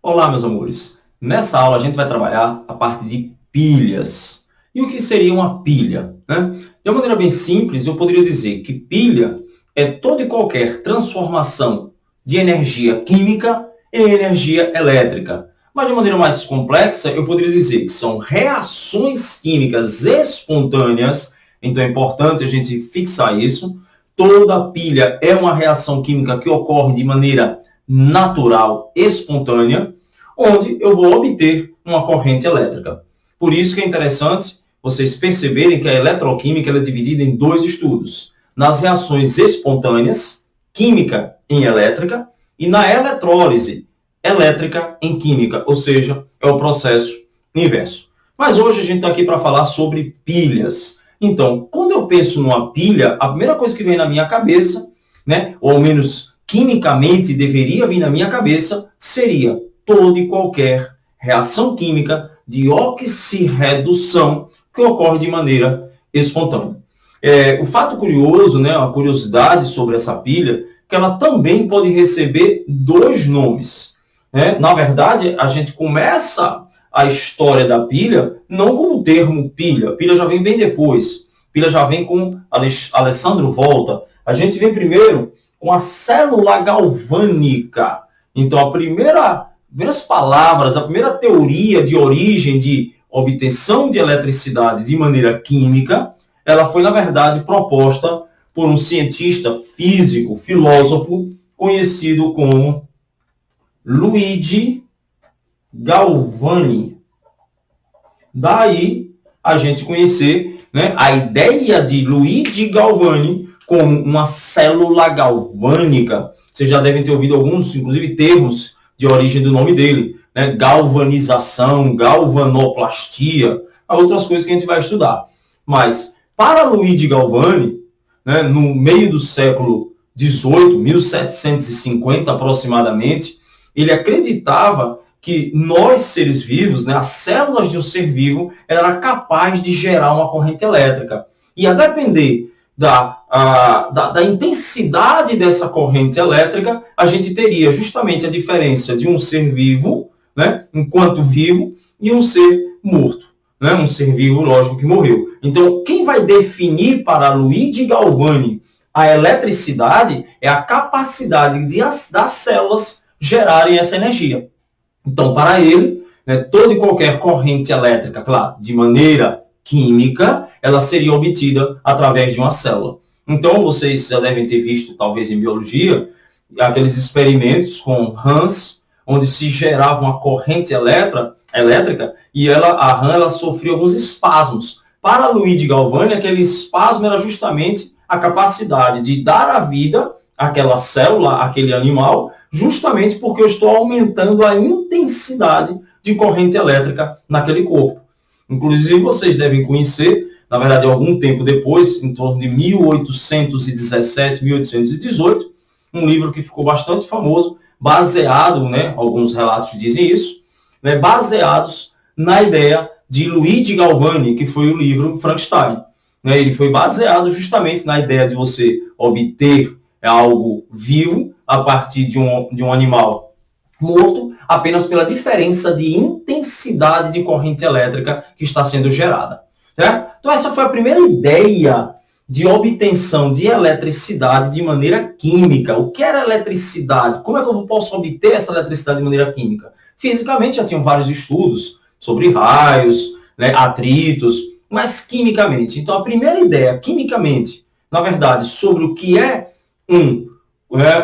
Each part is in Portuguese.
Olá, meus amores. Nessa aula a gente vai trabalhar a parte de pilhas. E o que seria uma pilha, né? De uma maneira bem simples, eu poderia dizer que pilha é toda e qualquer transformação de energia química em energia elétrica. Mas de maneira mais complexa, eu poderia dizer que são reações químicas espontâneas. Então é importante a gente fixar isso. Toda pilha é uma reação química que ocorre de maneira natural, espontânea, onde eu vou obter uma corrente elétrica. Por isso que é interessante vocês perceberem que a eletroquímica é dividida em dois estudos. Nas reações espontâneas, química em elétrica, e na eletrólise, elétrica em química, ou seja, é o processo inverso. Mas hoje a gente está aqui para falar sobre pilhas. Então, quando eu penso numa pilha, a primeira coisa que vem na minha cabeça, né, ou ao menos quimicamente deveria vir na minha cabeça, seria toda e qualquer reação química de oxirredução que ocorre de maneira espontânea. O fato curioso, né, a curiosidade sobre essa pilha, que ela também pode receber dois nomes. Né? Na verdade, a gente começa a história da pilha não com o termo pilha. Pilha já vem bem depois. Pilha já vem com Alessandro Volta. A gente vem primeiro com a célula galvânica. Então, as primeiras palavras, a primeira teoria de origem de obtenção de eletricidade de maneira química, ela foi, na verdade, proposta por um cientista físico, filósofo, conhecido como Luigi Galvani. Daí, a gente conhecer, né, a ideia de Luigi Galvani como uma célula galvânica. Vocês já devem ter ouvido alguns, inclusive, termos de origem do nome dele, né? Galvanização, galvanoplastia, há outras coisas que a gente vai estudar. Mas, para Luigi Galvani, né, no meio do século XVIII, 1750 aproximadamente, ele acreditava que nós, seres vivos, né, as células de um ser vivo, era capaz de gerar uma corrente elétrica. E a depender da intensidade dessa corrente elétrica, a gente teria justamente a diferença de um ser vivo, né, enquanto vivo, e um ser morto. Né, um ser vivo, lógico, que morreu. Então, quem vai definir para Luigi Galvani a eletricidade é a capacidade das células gerarem essa energia. Então, para ele, né, toda e qualquer corrente elétrica, claro, de maneira química, ela seria obtida através de uma célula. Então, vocês já devem ter visto, talvez em biologia, aqueles experimentos com rãs, onde se gerava uma corrente elétrica e a rã ela sofria alguns espasmos. Para Luigi Galvani, aquele espasmo era justamente a capacidade de dar a vida àquela célula, àquele animal, justamente porque eu estou aumentando a intensidade de corrente elétrica naquele corpo. Inclusive, vocês devem conhecer, na verdade, algum tempo depois, em torno de 1817, 1818, um livro que ficou bastante famoso, baseado, né, alguns relatos dizem isso, né, baseados na ideia de Luigi Galvani, que foi o livro Frankenstein. Né, ele foi baseado justamente na ideia de você obter algo vivo a partir de um animal morto, apenas pela diferença de intensidade de corrente elétrica que está sendo gerada. Certo? Então, essa foi a primeira ideia de obtenção de eletricidade de maneira química. O que era eletricidade? Como é que eu posso obter essa eletricidade de maneira química? Fisicamente, já tinham vários estudos sobre raios, né, atritos, mas quimicamente. Então, a primeira ideia, quimicamente, na verdade, sobre o que é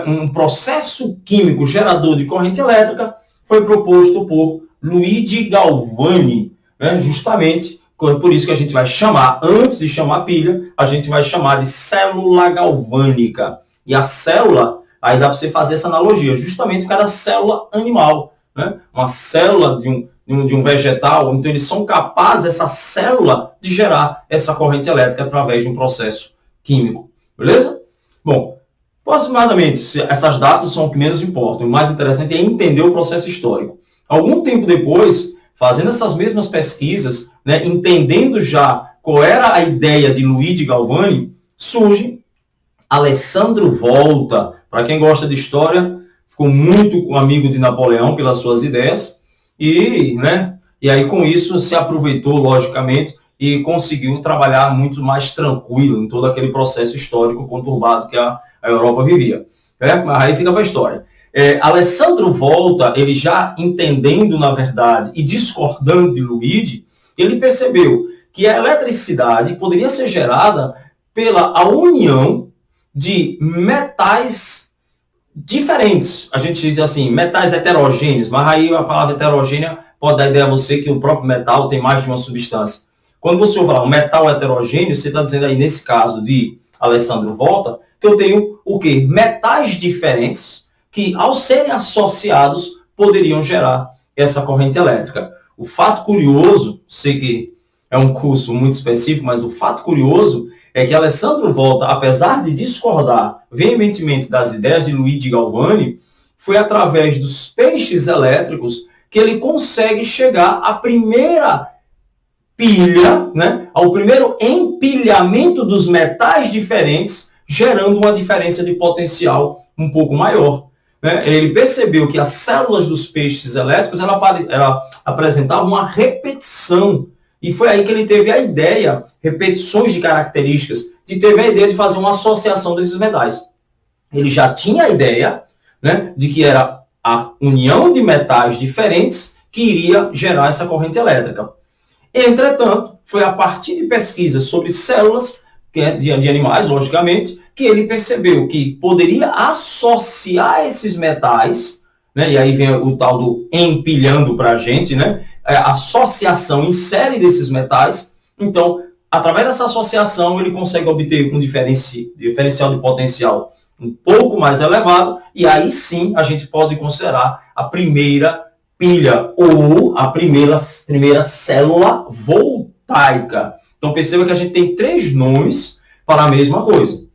um processo químico gerador de corrente elétrica, foi proposto por Luigi Galvani, né, justamente por isso que a gente vai chamar, antes de chamar pilha, a gente vai chamar de célula galvânica. E a célula, aí dá para você fazer essa analogia, justamente para a célula animal. Né? Uma célula de um vegetal, então eles são capazes, essa célula, de gerar essa corrente elétrica através de um processo químico. Beleza? Bom, aproximadamente, essas datas são o que menos importam. O mais interessante é entender o processo histórico. Algum tempo depois, fazendo essas mesmas pesquisas, né, entendendo já qual era a ideia de Luigi Galvani, surge Alessandro Volta. Para quem gosta de história, ficou muito amigo de Napoleão pelas suas ideias, e aí com isso se aproveitou, logicamente, e conseguiu trabalhar muito mais tranquilo em todo aquele processo histórico conturbado que a Europa vivia. Mas aí fica para a história. Alessandro Volta, ele já entendendo, na verdade, e discordando de Luigi, ele percebeu que a eletricidade poderia ser gerada pela união de metais diferentes. A gente diz assim, metais heterogêneos, mas aí a palavra heterogênea pode dar ideia a você que o próprio metal tem mais de uma substância. Quando você for falar um metal heterogêneo, você está dizendo aí, nesse caso de Alessandro Volta, que eu tenho o quê? Metais diferentes que, ao serem associados, poderiam gerar essa corrente elétrica. O fato curioso, sei que é um curso muito específico, mas o fato curioso é que Alessandro Volta, apesar de discordar veementemente das ideias de Luigi Galvani, foi através dos peixes elétricos que ele consegue chegar à primeira pilha, ao primeiro empilhamento dos metais diferentes, gerando uma diferença de potencial um pouco maior. Ele percebeu que as células dos peixes elétricos ela apresentavam uma repetição. E foi aí que ele teve a ideia, repetições de características, teve a ideia de fazer uma associação desses metais. Ele já tinha a ideia de que era a união de metais diferentes que iria gerar essa corrente elétrica. Entretanto, foi a partir de pesquisas sobre células de animais, logicamente, que ele percebeu que poderia associar esses metais, e aí vem o tal do empilhando para a gente, a associação em série desses metais. Então, através dessa associação, ele consegue obter um diferencial de potencial um pouco mais elevado, e aí sim a gente pode considerar a primeira pilha ou a primeira célula voltaica. Então, perceba que a gente tem 3 nomes para a mesma coisa.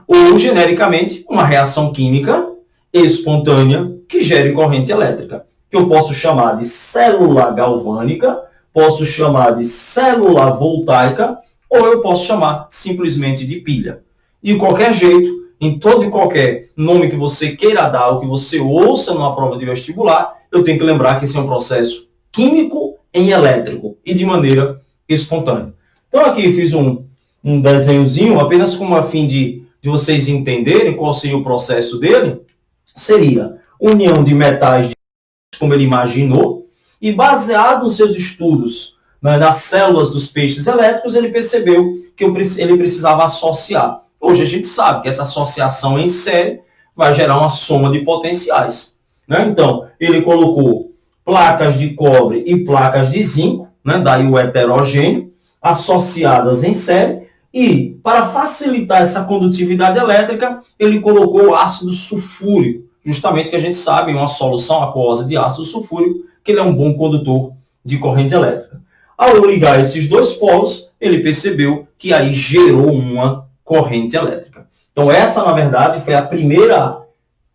Ou, genericamente, uma reação química espontânea que gere corrente elétrica, que eu posso chamar de célula galvânica, posso chamar de célula voltaica, ou eu posso chamar simplesmente de pilha. E de qualquer jeito, em todo e qualquer nome que você queira dar, ou que você ouça numa prova de vestibular, eu tenho que lembrar que esse é um processo químico em elétrico e de maneira espontânea. Então aqui fiz um desenhozinho, apenas com a fim de vocês entenderem qual seria o processo dele. Seria união de metais, como ele imaginou, e baseado nos seus estudos nas células dos peixes elétricos, ele percebeu que ele precisava associar. Hoje a gente sabe que essa associação em série vai gerar uma soma de potenciais. Então, ele colocou placas de cobre e placas de zinco, daí o heterogêneo, associadas em série, e para facilitar essa condutividade elétrica, ele colocou ácido sulfúrico, justamente que a gente sabe, uma solução aquosa de ácido sulfúrico, que ele é um bom condutor de corrente elétrica. Ao ligar esses 2 polos, ele percebeu que aí gerou uma corrente elétrica. Então essa, na verdade, foi a primeira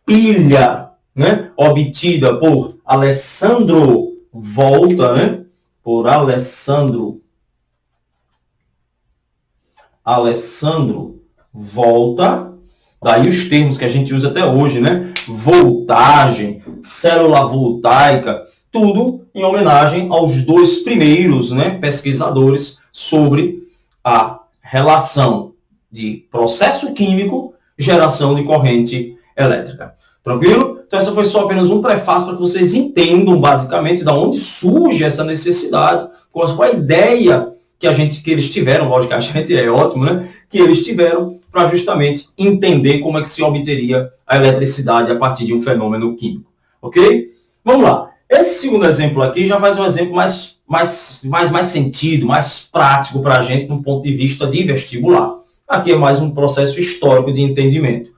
pilha, obtida por Alessandro Volta, por Alessandro Volta, daí os termos que a gente usa até hoje, voltagem, célula voltaica, tudo em homenagem aos 2 primeiros pesquisadores sobre a relação de processo químico, geração de corrente elétrica. Tranquilo? Então essa foi só apenas um prefácio para que vocês entendam basicamente de onde surge essa necessidade, qual a ideia que eles tiveram, lógico, a gente é ótimo, que eles tiveram para justamente entender como é que se obteria a eletricidade a partir de um fenômeno químico. Ok? Vamos lá. Esse segundo exemplo aqui já faz um exemplo mais sentido, mais prático para a gente do ponto de vista de vestibular. Aqui é mais um processo histórico de entendimento.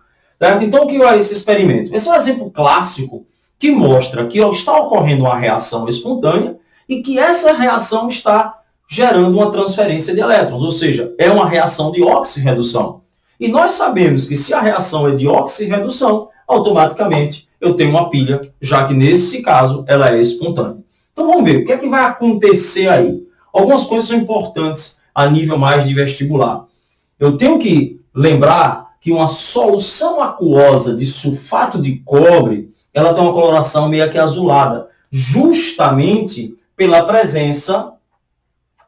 Certo? Então, o que é esse experimento? Esse é um exemplo clássico que mostra que está ocorrendo uma reação espontânea e que essa reação está gerando uma transferência de elétrons, ou seja, é uma reação de oxirredução. E nós sabemos que se a reação é de oxirredução, automaticamente eu tenho uma pilha, já que nesse caso ela é espontânea. Então vamos ver, o que é que vai acontecer aí? Algumas coisas são importantes a nível mais de vestibular. Eu tenho que lembrar que uma solução aquosa de sulfato de cobre, ela tem uma coloração meio que azulada, justamente pela presença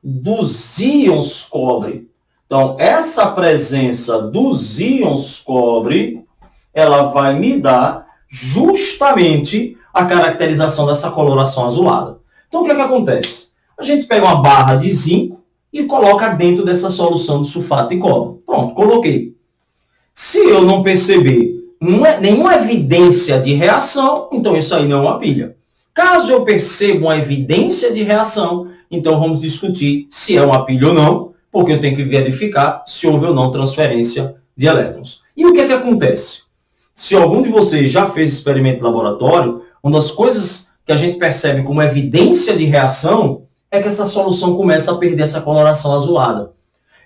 dos íons cobre. Então, essa presença dos íons cobre, ela vai me dar justamente a caracterização dessa coloração azulada. Então, o que é que acontece? A gente pega uma barra de zinco e coloca dentro dessa solução de sulfato de cobre. Pronto, coloquei. Se eu não perceber nenhuma evidência de reação, então isso aí não é uma pilha. Caso eu perceba uma evidência de reação, então vamos discutir se é uma pilha ou não, porque eu tenho que verificar se houve ou não transferência de elétrons. E o que é que acontece? Se algum de vocês já fez experimento de laboratório, uma das coisas que a gente percebe como evidência de reação é que essa solução começa a perder essa coloração azulada.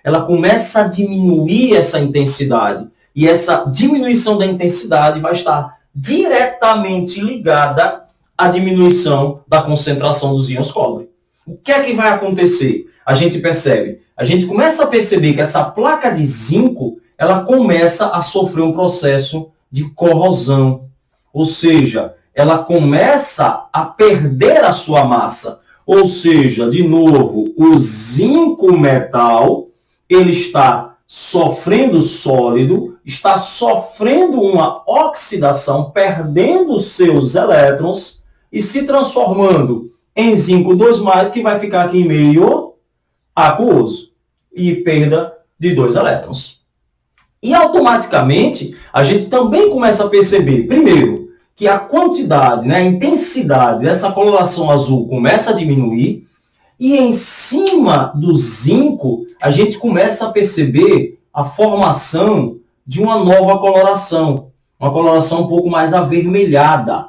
Ela começa a diminuir essa intensidade. E essa diminuição da intensidade vai estar diretamente ligada à diminuição da concentração dos íons cobre. O que é que vai acontecer? A gente começa a perceber que essa placa de zinco, ela começa a sofrer um processo de corrosão. Ou seja, ela começa a perder a sua massa. Ou seja, de novo, o zinco metal, ele está sofrendo sólido, está sofrendo uma oxidação, perdendo seus elétrons e se transformando em zinco 2+, que vai ficar aqui meio aquoso e perda de 2 elétrons. E automaticamente, a gente também começa a perceber, primeiro, que a quantidade, a intensidade dessa coloração azul começa a diminuir, e em cima do zinco, a gente começa a perceber a formação de uma nova coloração, uma coloração um pouco mais avermelhada.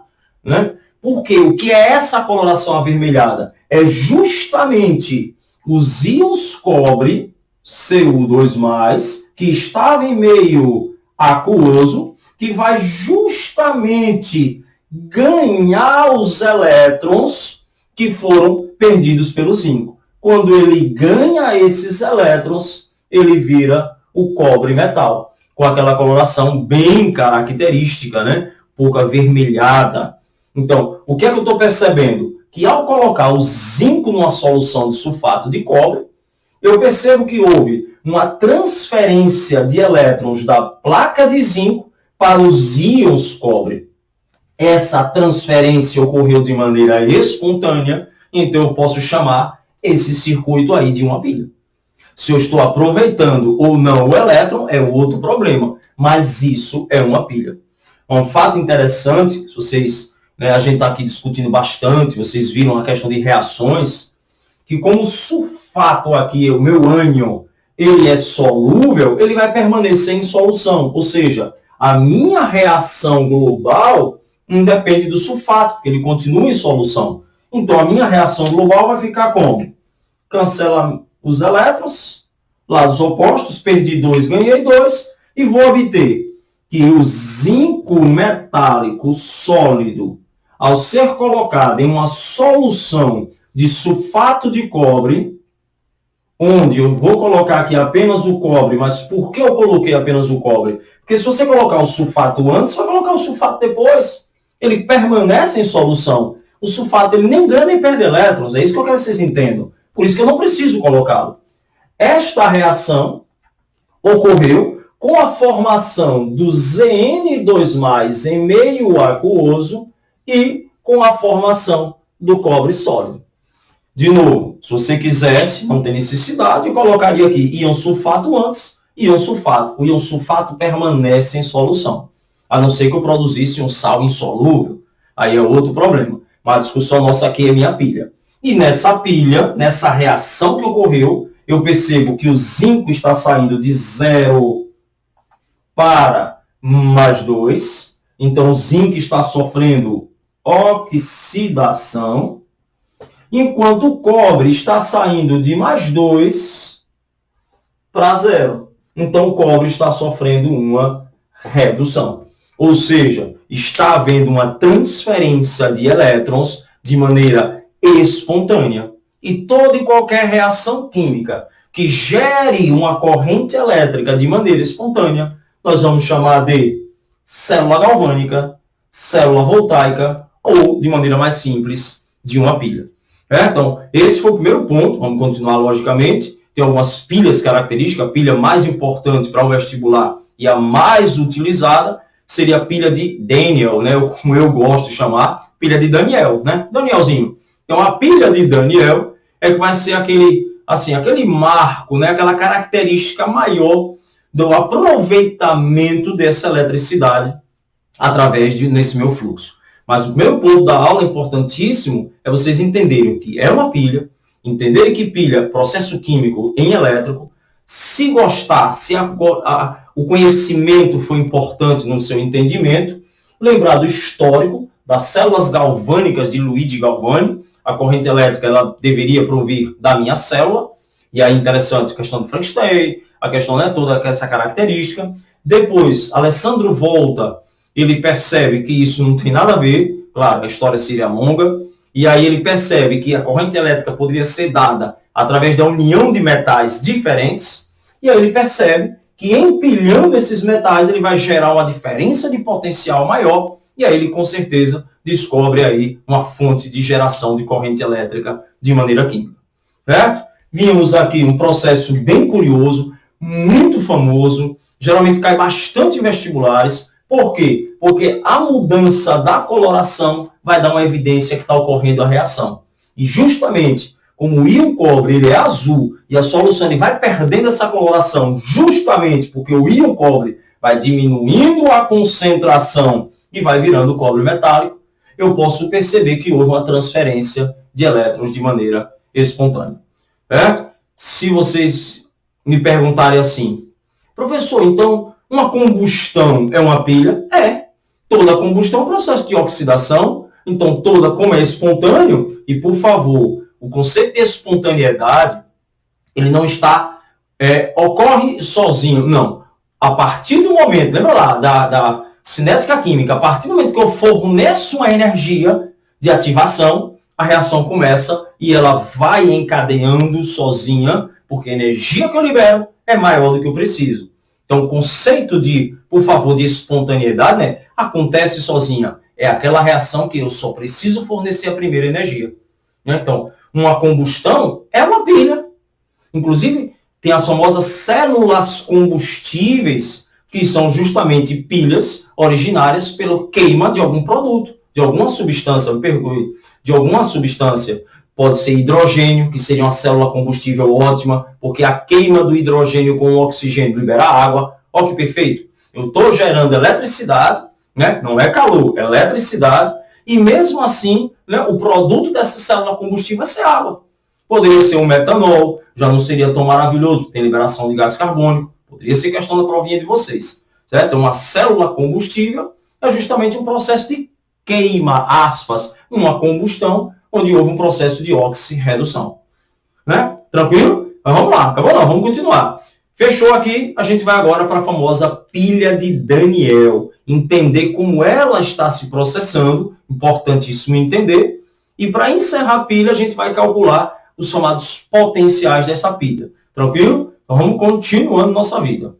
Porque o que é essa coloração avermelhada? É justamente os íons cobre, Cu2+, que estava em meio aquoso, que vai justamente ganhar os elétrons que foram perdidos pelo zinco. Quando ele ganha esses elétrons, ele vira o cobre metal, com aquela coloração bem característica, um pouco avermelhada. Então, o que é que eu estou percebendo? Que ao colocar o zinco numa solução de sulfato de cobre, eu percebo que houve uma transferência de elétrons da placa de zinco para os íons cobre. Essa transferência ocorreu de maneira espontânea, então eu posso chamar esse circuito aí de uma pilha. Se eu estou aproveitando ou não o elétron, é outro problema, mas isso é uma pilha. Um fato interessante, se vocês, a gente está aqui discutindo bastante, vocês viram a questão de reações, que como o sulfato aqui, o meu ânion, ele é solúvel, ele vai permanecer em solução, ou seja, a minha reação global independe do sulfato, porque ele continua em solução. Então, a minha reação global vai ficar como? Cancela os elétrons, lados opostos, perdi 2, ganhei 2, e vou obter que o zinco metálico sólido, ao ser colocado em uma solução de sulfato de cobre, onde eu vou colocar aqui apenas o cobre, mas por que eu coloquei apenas o cobre? Porque se você colocar o sulfato antes, vai colocar o sulfato depois. Ele permanece em solução. O sulfato ele nem ganha nem perde elétrons. É isso que eu quero que vocês entendam. Por isso que eu não preciso colocá-lo. Esta reação ocorreu com a formação do Zn2+ em meio aquoso e com a formação do cobre sólido. De novo, se você quisesse, não tem necessidade, eu colocaria aqui íon sulfato antes, íon sulfato. O íon sulfato permanece em solução. A não ser que eu produzisse um sal insolúvel. Aí é outro problema. Mas a discussão nossa aqui é minha pilha. E nessa pilha, nessa reação que ocorreu, eu percebo que o zinco está saindo de 0 para +2. Então, o zinco está sofrendo oxidação, enquanto o cobre está saindo de +2 para 0. Então, o cobre está sofrendo uma redução. Ou seja, está havendo uma transferência de elétrons de maneira espontânea. E toda e qualquer reação química que gere uma corrente elétrica de maneira espontânea, nós vamos chamar de célula galvânica, célula voltaica ou, de maneira mais simples, de uma pilha. Então, esse foi o primeiro ponto. Vamos continuar logicamente. Tem algumas pilhas características. A pilha mais importante para o vestibular e a mais utilizada seria a pilha de Daniel, né? Como eu gosto de chamar, pilha de Daniel, né? Danielzinho. Então, a pilha de Daniel é que vai ser aquele marco, né? Aquela característica maior do aproveitamento dessa eletricidade através nesse meu fluxo. Mas o primeiro ponto da aula, importantíssimo, é vocês entenderem o que é uma pilha, entenderem que pilha é processo químico em elétrico. Se gostar, se o conhecimento foi importante no seu entendimento, lembrar do histórico das células galvânicas de Luigi Galvani. A corrente elétrica ela deveria provir da minha célula, e aí interessante a questão do Frankenstein, a questão, né, toda essa característica. Depois, Alessandro Volta, ele percebe que isso não tem nada a ver, claro, a história seria longa, e aí ele percebe que a corrente elétrica poderia ser dada através da união de metais diferentes, e aí ele percebe que empilhando esses metais ele vai gerar uma diferença de potencial maior, e aí ele com certeza descobre aí uma fonte de geração de corrente elétrica de maneira química. Certo? Vimos aqui um processo bem curioso, muito famoso, geralmente cai bastante em vestibulares. Por quê? Porque a mudança da coloração vai dar uma evidência que está ocorrendo a reação. E justamente, como o íon cobre ele é azul e a solução ele vai perdendo essa coloração justamente porque o íon cobre vai diminuindo a concentração e vai virando cobre metálico, eu posso perceber que houve uma transferência de elétrons de maneira espontânea. Certo? Se vocês me perguntarem assim, professor, então uma combustão é uma pilha? É. Toda combustão é um processo de oxidação, então toda, como é espontâneo, e por favor, o conceito de espontaneidade, ele não ocorre sozinho, não. A partir do momento, lembra lá, da cinética química, a partir do momento que eu forneço uma energia de ativação, a reação começa e ela vai encadeando sozinha, porque a energia que eu libero é maior do que eu preciso. Então, o conceito de, por favor, de espontaneidade, né, acontece sozinha. É aquela reação que eu só preciso fornecer a primeira energia. Então, uma combustão é uma pilha. Inclusive, tem as famosas células combustíveis, que são justamente pilhas originárias pela queima de algum produto, de alguma substância, pode ser hidrogênio, que seria uma célula combustível ótima, porque a queima do hidrogênio com o oxigênio libera água. Olha que perfeito. Eu estou gerando eletricidade, né? Não é calor, é eletricidade, e mesmo assim, né, o produto dessa célula combustível vai ser água. Poderia ser um metanol, já não seria tão maravilhoso, tem liberação de gás carbônico, poderia ser questão da provinha de vocês. Certo? Então, uma célula combustível é justamente um processo de queima, aspas, uma combustão, onde houve um processo de oxirredução. Né? Tranquilo? Mas vamos lá, acabou não, vamos continuar. Fechou aqui, a gente vai agora para a famosa pilha de Daniel. Entender como ela está se processando, importantíssimo entender. E para encerrar a pilha, a gente vai calcular os chamados potenciais dessa pilha. Tranquilo? Então vamos continuando nossa vida.